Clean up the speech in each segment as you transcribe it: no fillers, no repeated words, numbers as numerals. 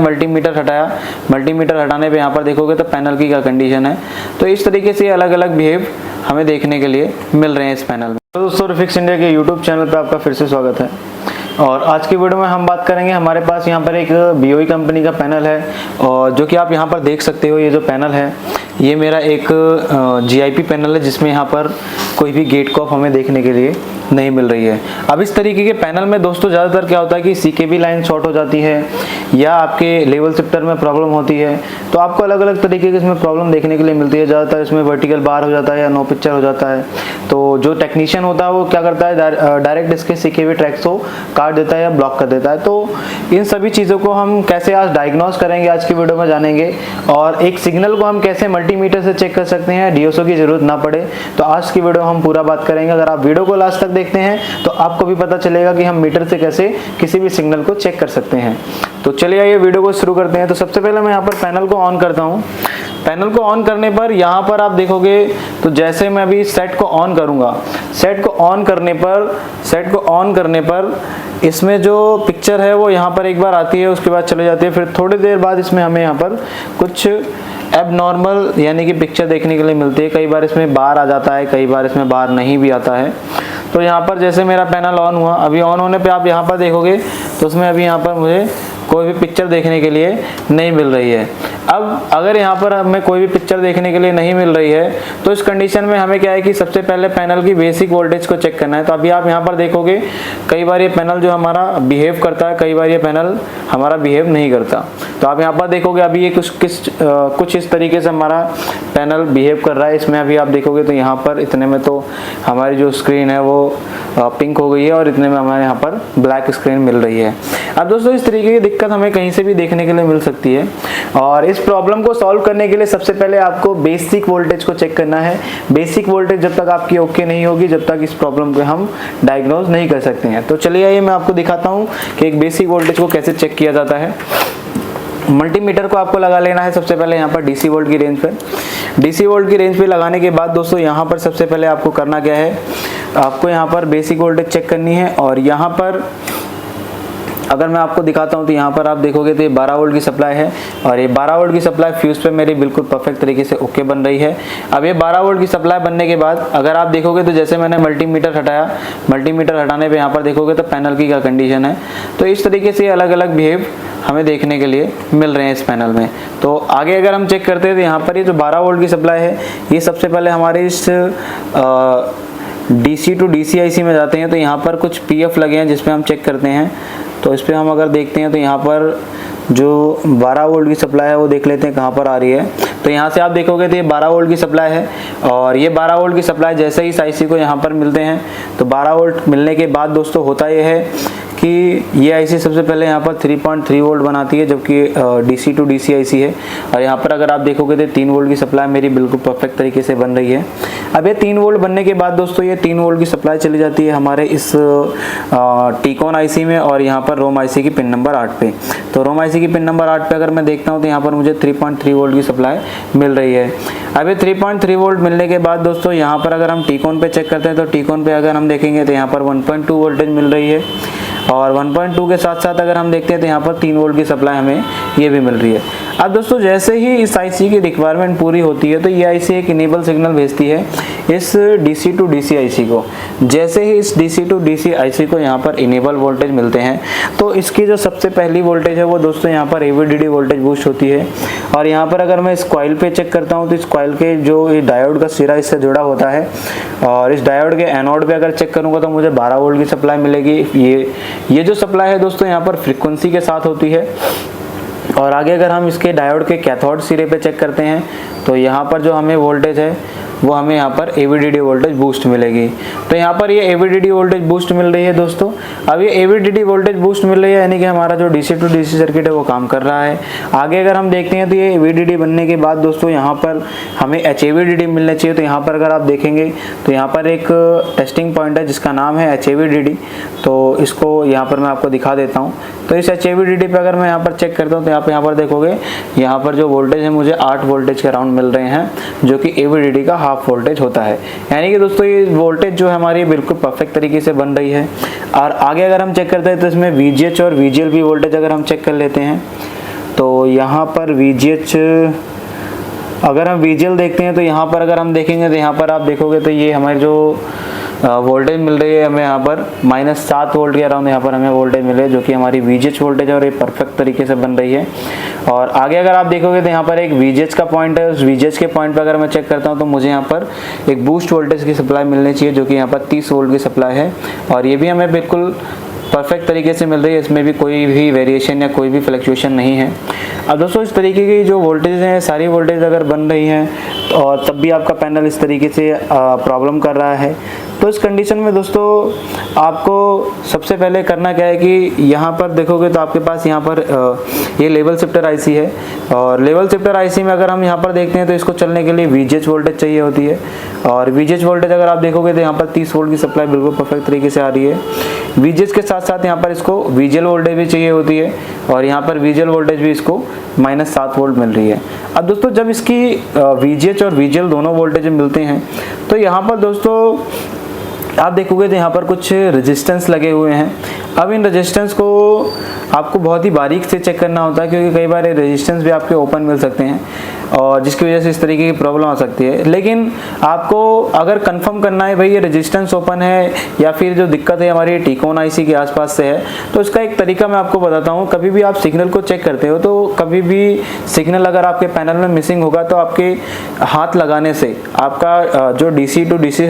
Multimeter हटाया, multimeter हटाने पे यहाँ पर देखोगे तो पैनल की क्या कंडीशन है। तो इस तरीके से अलग अलग बिहेव हमें देखने के लिए मिल रहे हैं इस पैनल में। तो दोस्तों रिफिक्स इंडिया के यूट्यूब चैनल पर आपका फिर से स्वागत है। और आज की वीडियो में हम बात करेंगे, हमारे पास यहाँ पर एक BOE कंपनी का पैनल है और जो कि आप यहाँ पर देख सकते हो। ये जो पैनल है ये मेरा एक GIP पैनल है जिसमें यहाँ पर कोई भी गेट कॉफ हमें देखने के लिए नहीं मिल रही है। अब इस तरीके के पैनल में दोस्तों ज़्यादातर क्या होता है कि CKB लाइन शॉर्ट हो जाती है या आपके लेवल शिफ्टर में प्रॉब्लम होती है। तो आपको अलग अलग तरीके की इसमें प्रॉब्लम देखने के लिए मिलती है। ज़्यादातर इसमें वर्टिकल बार हो जाता है या नो पिक्चर हो जाता है। तो जो टेक्नीशियन होता है वो क्या करता है, डायरेक्ट इसके CKB ट्रैक्स को काट देता है या ब्लॉक कर देता है। तो इन सभी चीज़ों को हम कैसे आज डायग्नोस करेंगे, आज की वीडियो में जानेंगे। और एक सिग्नल को हम कैसे मल्टीमीटर से चेक कर सकते हैं, DSO की जरूरत ना पड़े। तो आज की वीडियो हम पूरा बात करेंगे। अगर आप वीडियो को लास्ट तक देखते हैं तो आपको भी पता चलेगा कि हम मीटर से कैसे किसी भी सिग्नल को चेक कर सकते हैं। तो चलिए आइए वीडियो को शुरू करते हैं। तो सबसे पहले मैं यहाँ पर पैनल को ऑन करता हूँ। पैनल को ऑन करने पर यहाँ पर आप देखोगे तो जैसे मैं अभी सेट को ऑन करूँगा, सेट को ऑन करने पर इसमें जो पिक्चर है वो यहाँ पर एक बार आती है, उसके बाद चले जाती है। फिर थोड़ी देर बाद इसमें हमें यहाँ पर कुछ एबनॉर्मल यानी कि पिक्चर देखने के लिए मिलती है। कई बार इसमें बार आ जाता है, कई बार इसमें बार नहीं भी आता है। तो यहाँ पर जैसे मेरा पैनल ऑन हुआ, अभी ऑन होने पे आप यहाँ पर देखोगे तो उसमें अभी यहाँ पर मुझे कोई भी पिक्चर देखने के लिए नहीं मिल रही है। अब अगर यहाँ पर हमें कोई भी पिक्चर देखने के लिए नहीं मिल रही है तो इस कंडीशन में हमें क्या है कि सबसे पहले पैनल की बेसिक वोल्टेज को चेक करना है। तो अभी आप यहाँ पर देखोगे कई बार ये पैनल जो हमारा बिहेव करता है, कई बार ये पैनल हमारा बिहेव नहीं करता। तो आप यहाँ पर देखोगे अभी ये कुछ इस तरीके से हमारा पैनल बिहेव कर रहा है। इसमें अभी आप देखोगे तो यहाँ पर इतने में तो हमारी जो स्क्रीन है वो पिंक हो गई है और इतने में हमारे यहाँ पर ब्लैक स्क्रीन मिल रही है। अब दोस्तों इस तरीके की दिक्कत हमें कहीं से भी देखने के लिए मिल सकती है और इस प्रॉब्लम को सॉल्व करने के लिए सबसे पहले आपको बेसिक वोल्टेज को चेक करना है। बेसिक वोल्टेज जब तक आपकी ओके नहीं होगी, जब तक इस प्रॉब्लम को हम डायग्नोज नहीं कर सकते हैं। तो चलिए आइए मैं आपको दिखाता हूँ कि एक बेसिक वोल्टेज को कैसे चेक किया जाता है। मल्टीमीटर को आपको लगा लेना है सबसे पहले यहाँ पर DC वोल्ट की रेंज पर। DC वोल्ट की रेंज पे लगाने के बाद दोस्तों यहाँ पर सबसे पहले आपको करना क्या है, आपको यहाँ पर बेसिक वोल्टेज चेक करनी है। और यहाँ पर अगर मैं आपको दिखाता हूँ तो यहाँ पर आप देखोगे तो ये 12 वोल्ट की सप्लाई है और ये 12 वोल्ट की सप्लाई फ्यूज पे मेरी बिल्कुल परफेक्ट तरीके से ओके बन रही है। अब ये 12 वोल्ट की सप्लाई बनने के बाद अगर आप देखोगे तो जैसे मैंने मल्टीमीटर हटाया, मल्टीमीटर हटाने पे यहाँ पर देखोगे तो पैनल की क्या कंडीशन है। तो इस तरीके से अलग अलग बिहेव हमें देखने के लिए मिल रहे हैं इस पैनल में। तो आगे अगर हम चेक करते हैं तो यहाँ पर ये जो 12 वोल्ट की सप्लाई है ये सबसे पहले हमारे इस DC टू DC IC में जाते हैं। तो यहाँ पर कुछ PF लगे हैं जिसपे हम चेक करते हैं। तो इस पर हम अगर देखते हैं तो यहाँ पर जो 12 वोल्ट की सप्लाई है वो देख लेते हैं कहाँ पर आ रही है। तो यहाँ से आप देखोगे तो ये 12 वोल्ट की सप्लाई है और ये 12 वोल्ट की सप्लाई जैसे ही इस IC को यहाँ पर मिलते हैं तो 12 वोल्ट मिलने के बाद दोस्तों होता ये है कि ये IC सबसे पहले यहाँ पर 3.3 वोल्ट बनाती है, जबकि DC टू DC IC है। और यहाँ पर अगर आप देखोगे तो 3 वोल्ट की सप्लाई मेरी बिल्कुल परफेक्ट तरीके से बन रही है। अब ये 3 वोल्ट बनने के बाद दोस्तों ये 3 वोल्ट की सप्लाई चली जाती है हमारे इस टीकॉन IC में और यहाँ पर रोम IC की पिन नंबर 8 पे। तो रोम IC की पिन नंबर 8 पे अगर मैं देखता हूँ तो यहाँ पर मुझे 3.3 वोल्ट की सप्लाई मिल रही है। अब ये 3.3 वोल्ट मिलने के बाद दोस्तों यहाँ पर अगर हम टीकॉन पे चेक करते हैं तो टीकॉन पे अगर हम देखेंगे तो यहाँ पर 1.2 वोल्टेज मिल रही है और 1.2 के साथ साथ अगर हम देखते हैं तो यहाँ पर 3 वोल्ट की सप्लाई हमें ये भी मिल रही है। अब दोस्तों जैसे ही इस IC की रिक्वायरमेंट पूरी होती है तो ये IC एक इनेबल सिग्नल भेजती है इस DC टू DC IC को। जैसे ही इस DC टू DC IC को यहाँ पर इनेबल वोल्टेज मिलते हैं तो इसकी जो सबसे पहली वोल्टेज है वो दोस्तों यहाँ पर AVDD वोल्टेज बूस्ट होती है। और यहाँ पर अगर मैं इस कॉइल पे चेक करता हूँ तो इस कॉइल के जो ये डायोड का सिरा इससे जुड़ा होता है और इस डायोड के एनोड पे अगर चेक करूँगा तो मुझे 12 वोल्ट की सप्लाई मिलेगी। ये जो सप्लाई है दोस्तों यहाँ पर फ्रीक्वेंसी के साथ होती है। और आगे अगर हम इसके डायोड के कैथोड सिरे पे चेक करते हैं तो यहाँ पर जो हमें वोल्टेज है वो हमें यहाँ पर AVDD वोल्टेज बूस्ट मिलेगी। तो यहाँ पर ये AVDD वोल्टेज बूस्ट मिल रही है दोस्तों। अब ये AVDD वोल्टेज बूस्ट मिल रही है यानी कि हमारा जो DC टू DC सर्किट है वो काम कर रहा है। आगे अगर हम देखते हैं तो ये AVDD बनने के बाद दोस्तों यहाँ पर हमें HAVDD मिलना चाहिए। तो यहाँ पर अगर आप देखेंगे तो यहाँ पर एक टेस्टिंग पॉइंट है जिसका नाम है HAVDD। तो इसको यहाँ पर मैं आपको दिखा देता हूँ। तो इस HAVDD पे अगर मैं यहाँ पर चेक करता हूँ तो यहाँ पर देखोगे यहाँ पर जो वोल्टेज है मुझे 8 वोल्टेज के अराउंड मिल रहे हैं जो कि AVDD का हाफ वोल्टेज होता है। यानी कि दोस्तों ये वोल्टेज जो है हमारी बिल्कुल परफेक्ट तरीके से बन रही है। और आगे अगर हम चेक करते हैं तो इसमें VGH और VGL भी वोल्टेज अगर हम चेक कर लेते हैं तो यहाँ पर VGH, अगर हम VGL देखते हैं तो यहाँ पर अगर हम देखेंगे तो यहाँ पर आप देखोगे तो ये हमारी जो वोल्टेज मिल रही है हमें यहाँ पर -7 वोल्ट के अराउंड यहाँ पर हमें वोल्टेज मिल रही है, जो कि हमारी VGH वोल्टेज है और ये परफेक्ट तरीके से बन रही है। और आगे अगर आप देखोगे तो यहाँ पर एक VGH का पॉइंट है, उस VGH के पॉइंट पर अगर मैं चेक करता हूँ तो मुझे यहाँ पर एक बूस्ट वोल्टेज की सप्लाई मिलनी चाहिए, जो कि यहाँ पर 30 वोल्ट की सप्लाई है और ये भी हमें बिल्कुल परफेक्ट तरीके से मिल रही है, इसमें भी कोई भी वेरिएशन या कोई भी फ्लक्चुएशन नहीं है। अब दोस्तों इस तरीके की जो वोल्टेज हैं, सारी वोल्टेज अगर बन रही हैं और तब भी आपका पैनल इस तरीके से प्रॉब्लम कर रहा है, तो इस कंडीशन में दोस्तों आपको सबसे पहले करना क्या है कि यहाँ पर देखोगे तो आपके पास यहाँ पर ये लेवल शिफ्टर आईसी है और लेवल शिफ्टर आईसी में अगर हम यहाँ पर देखते हैं तो इसको चलने के लिए VGH वोल्टेज चाहिए होती है और VGH वोल्टेज अगर आप देखोगे तो यहाँ पर 30 वोल्ट की सप्लाई बिल्कुल परफेक्ट तरीके से आ रही है। VGH के साथ साथ यहाँ पर इसको VGL वोल्टेज भी चाहिए होती है और यहाँ पर VGL वोल्टेज भी इसको -7 वोल्ट मिल रही है। अब दोस्तों जब इसकी VGH और VGL दोनों वोल्टेज मिलते हैं तो यहाँ पर दोस्तों आप देखोगे तो यहाँ पर कुछ रेजिस्टेंस लगे हुए हैं। अब इन रेजिस्टेंस को आपको बहुत ही बारीक से चेक करना होता है, क्योंकि कई बार रेजिस्टेंस भी आपके ओपन मिल सकते हैं और जिसकी वजह से इस तरीके की प्रॉब्लम आ सकती है। लेकिन आपको अगर कंफर्म करना है भाई ये रेजिस्टेंस ओपन है या फिर जो दिक्कत है हमारी टिकोन आईसी के आसपास से है, तो इसका एक तरीका मैं आपको बताता हूँ। कभी भी आप सिग्नल को चेक करते हो तो कभी भी सिग्नल अगर आपके पैनल में मिसिंग होगा तो आपके हाथ लगाने से आपका जो DC टू DC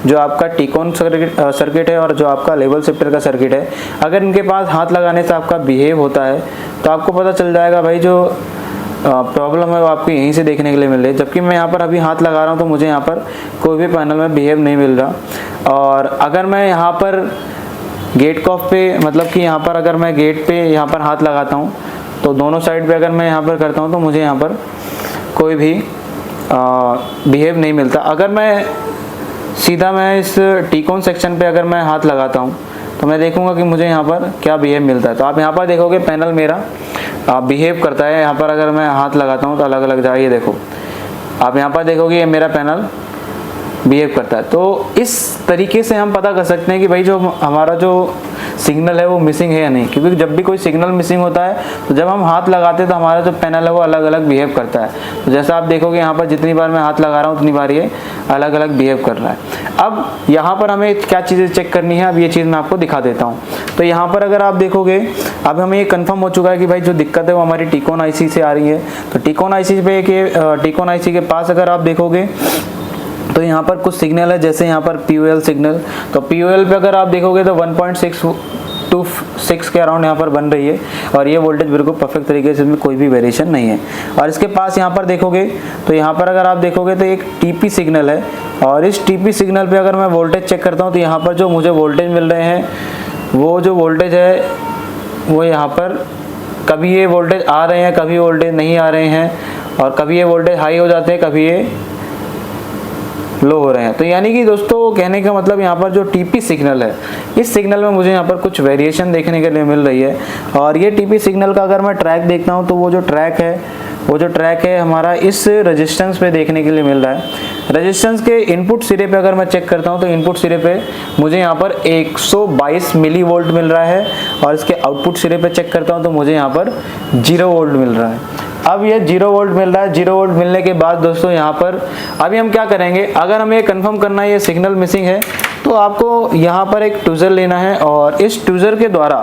जो आपका टिकोन सर्किट है और जो आपका लेवल शिफ्टर का सर्किट है, अगर इनके पास हाथ लगाने से आपका बिहेव होता है तो आपको पता चल जाएगा भाई जो प्रॉब्लम है वो आपको यहीं से देखने के लिए मिल रही है। जबकि मैं यहाँ पर अभी हाथ लगा रहा हूँ तो मुझे यहाँ पर कोई भी पैनल में बिहेव नहीं मिल रहा। और अगर मैं यहाँ पर गेट कॉफ पे मतलब कि यहाँ पर अगर मैं गेट पे यहाँ पर हाथ लगाता हूँ तो दोनों साइड पे अगर मैं यहाँ पर करता हूँ तो मुझे यहाँ पर कोई भी बिहेव नहीं मिलता। अगर मैं सीधा मैं इस टिकोन सेक्शन पे अगर मैं हाथ लगाता हूँ तो मैं देखूंगा कि मुझे यहाँ पर क्या बिहेव मिलता है। तो आप यहाँ पर देखोगे पैनल मेरा बिहेव करता है। यहाँ पर अगर मैं हाथ लगाता हूँ तो अलग अलग जाए, ये देखो आप यहाँ पर देखोगे ये मेरा पैनल बिहेव करता है। तो इस तरीके से हम पता कर सकते हैं कि भाई जो हमारा जो सिग्नल है वो मिसिंग है या नहीं, क्योंकि जब भी कोई सिग्नल मिसिंग होता है तो जब हम हाथ लगाते हैं तो हमारा जो पैनल है वो अलग अलग बिहेव करता है। तो जैसा आप देखोगे यहाँ पर जितनी बार मैं हाथ लगा रहा हूँ उतनी बार ये अलग अलग बिहेव कर रहा है। अब यहाँ पर हमें क्या चीज़ें चेक करनी है, अब ये चीज़ मैं आपको दिखा देता हूँ। तो यहाँ पर अगर आप देखोगे अब हमें ये कंफर्म हो चुका है कि भाई जो दिक्कत है वो हमारी टिकोन आईसी से आ रही है। तो टिकोन आईसी पे टिकोन आईसी के पास अगर आप देखोगे तो यहाँ पर कुछ सिग्नल है, जैसे यहाँ पर POL सिग्नल। तो POL पे अगर आप देखोगे तो 1.626 के अराउंड यहाँ पर बन रही है और ये वोल्टेज बिल्कुल परफेक्ट तरीके से, इसमें कोई भी वेरिएशन नहीं है। और इसके पास यहाँ पर देखोगे तो यहाँ पर अगर आप देखोगे तो एक TP सिग्नल है और इस TP सिग्नल पे अगर मैं वोल्टेज चेक करता हूँ तो यहाँ पर जो मुझे वोल्टेज मिल रहे हैं वो जो वोल्टेज है वो यहाँ पर कभी ये वोल्टेज आ रहे हैं, कभी वोल्टेज नहीं आ रहे हैं और कभी ये वोल्टेज हाई हो जाते हैं, कभी ये लो हो रहे हैं। तो यानी कि दोस्तों कहने का मतलब यहाँ पर जो TP सिग्नल है, इस सिग्नल में मुझे यहाँ पर कुछ वेरिएशन देखने के लिए मिल रही है। और ये TP सिग्नल का अगर मैं ट्रैक देखता हूँ तो वो जो ट्रैक है हमारा इस रेजिस्टेंस पे देखने के लिए मिल रहा है। रेजिस्टेंस के इनपुट सिरे पे अगर मैं चेक करता हूँ तो इनपुट सिरे पे मुझे यहाँ पर 122 मिली वोल्ट मिल रहा है और इसके आउटपुट सिरे पे चेक करता हूँ तो मुझे यहाँ पर 0 वोल्ट मिल रहा है। अब ये 0 वोल्ट मिल रहा है। 0 वोल्ट मिलने के बाद दोस्तों यहाँ पर अभी हम क्या करेंगे, अगर हमें कंफर्म करना है ये सिग्नल मिसिंग है तो आपको यहाँ पर एक ट्विज़र लेना है और इस ट्विज़र के द्वारा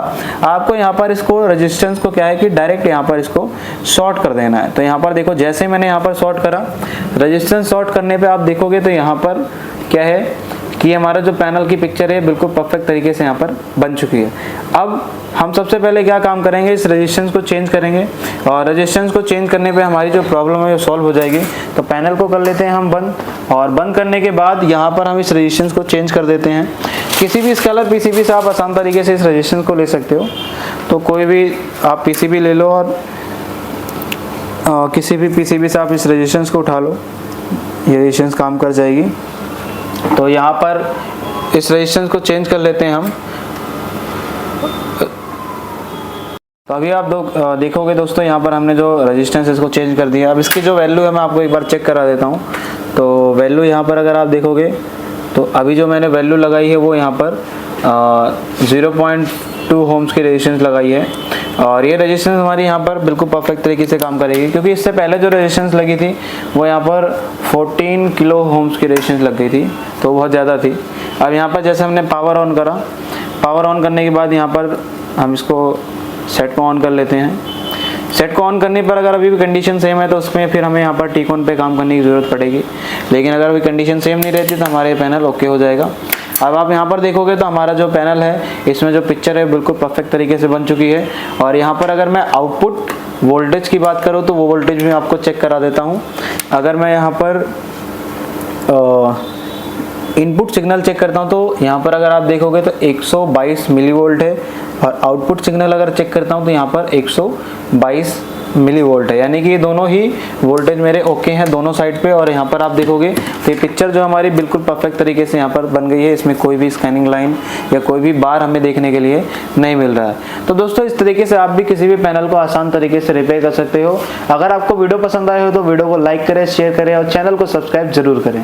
आपको यहाँ पर इसको रेजिस्टेंस को क्या है कि डायरेक्ट यहाँ पर इसको शॉर्ट कर देना है। तो यहाँ पर देखो जैसे मैंने यहाँ पर शॉर्ट करा, रेजिस्टेंस शॉर्ट करने पे आप देखोगे तो यहाँ पर क्या है कि हमारा जो पैनल की पिक्चर है बिल्कुल परफेक्ट तरीके से यहाँ पर बन चुकी है। अब हम सबसे पहले क्या काम करेंगे, इस रेजिस्टेंस को चेंज करेंगे और रेजिस्टेंस को चेंज करने पे हमारी जो प्रॉब्लम है वो सॉल्व हो जाएगी। तो पैनल को कर लेते हैं हम बंद और बंद करने के बाद यहाँ पर हम इस रेजिस्टेंस को चेंज कर देते हैं। किसी भी स्केलर PCB से आप आसान तरीके से इस रेजिस्टेंस को ले सकते हो। तो कोई भी आप PCB ले लो और किसी भी PCB से आप इस रेजिस्टेंस को उठा लो, ये रेजिस्टेंस काम कर जाएगी। तो यहाँ पर इस रेजिस्टेंस को चेंज कर लेते हैं हम। तो अभी आप देखोगे दोस्तों यहाँ पर हमने जो रेजिस्टेंस इसको चेंज कर दिया। अब इसकी जो वैल्यू है मैं आपको एक बार चेक करा देता हूँ। तो वैल्यू यहाँ पर अगर आप देखोगे तो अभी जो मैंने वैल्यू लगाई है वो यहाँ पर 0.2 ओम्स की रेजिस्टेंस लगाई है। और ये रेजिस्टेंस हमारी यहाँ पर बिल्कुल परफेक्ट तरीके से काम करेगी, क्योंकि इससे पहले जो रेजिस्टेंस लगी थी वो यहाँ पर 14 किलो ओम्स की रेजिस्टेंस लग गई थी, तो बहुत ज़्यादा थी। अब यहाँ पर जैसे हमने पावर ऑन करा, पावर ऑन करने के बाद यहाँ पर हम इसको सेट को ऑन कर लेते हैं। सेट को ऑन करने पर अगर अभी भी कंडीशन सेम है तो उसमें फिर हमें यहाँ पर टिक-ऑन पे काम करने की ज़रूरत पड़ेगी, लेकिन अगर अभी कंडीशन सेम नहीं रहती तो हमारे पैनल ओके हो जाएगा। अब आप यहाँ पर देखोगे तो हमारा जो पैनल है इसमें जो पिक्चर है बिल्कुल परफेक्ट तरीके से बन चुकी है। और यहाँ पर अगर मैं आउटपुट वोल्टेज की बात करूँ तो वो वोल्टेज भी आपको चेक करा देता हूँ। अगर मैं यहाँ पर इनपुट सिग्नल चेक करता हूँ तो यहाँ पर अगर आप देखोगे तो 122 मिलीवोल्ट है, और आउटपुट सिग्नल अगर चेक करता हूँ तो यहाँ पर 122 मिलीवोल्ट है, यानी कि ये दोनों ही वोल्टेज मेरे ओके हैं दोनों साइड पे। और यहाँ पर आप देखोगे तो ये पिक्चर जो हमारी बिल्कुल परफेक्ट तरीके से यहाँ पर बन गई है, इसमें कोई भी स्कैनिंग लाइन या कोई भी बार हमें देखने के लिए नहीं मिल रहा है। तो दोस्तों इस तरीके से आप भी किसी भी पैनल को आसान तरीके से रिपेयर कर सकते हो। अगर आपको वीडियो पसंद आए हो तो वीडियो को लाइक करें, शेयर करें और चैनल को सब्सक्राइब जरूर करें।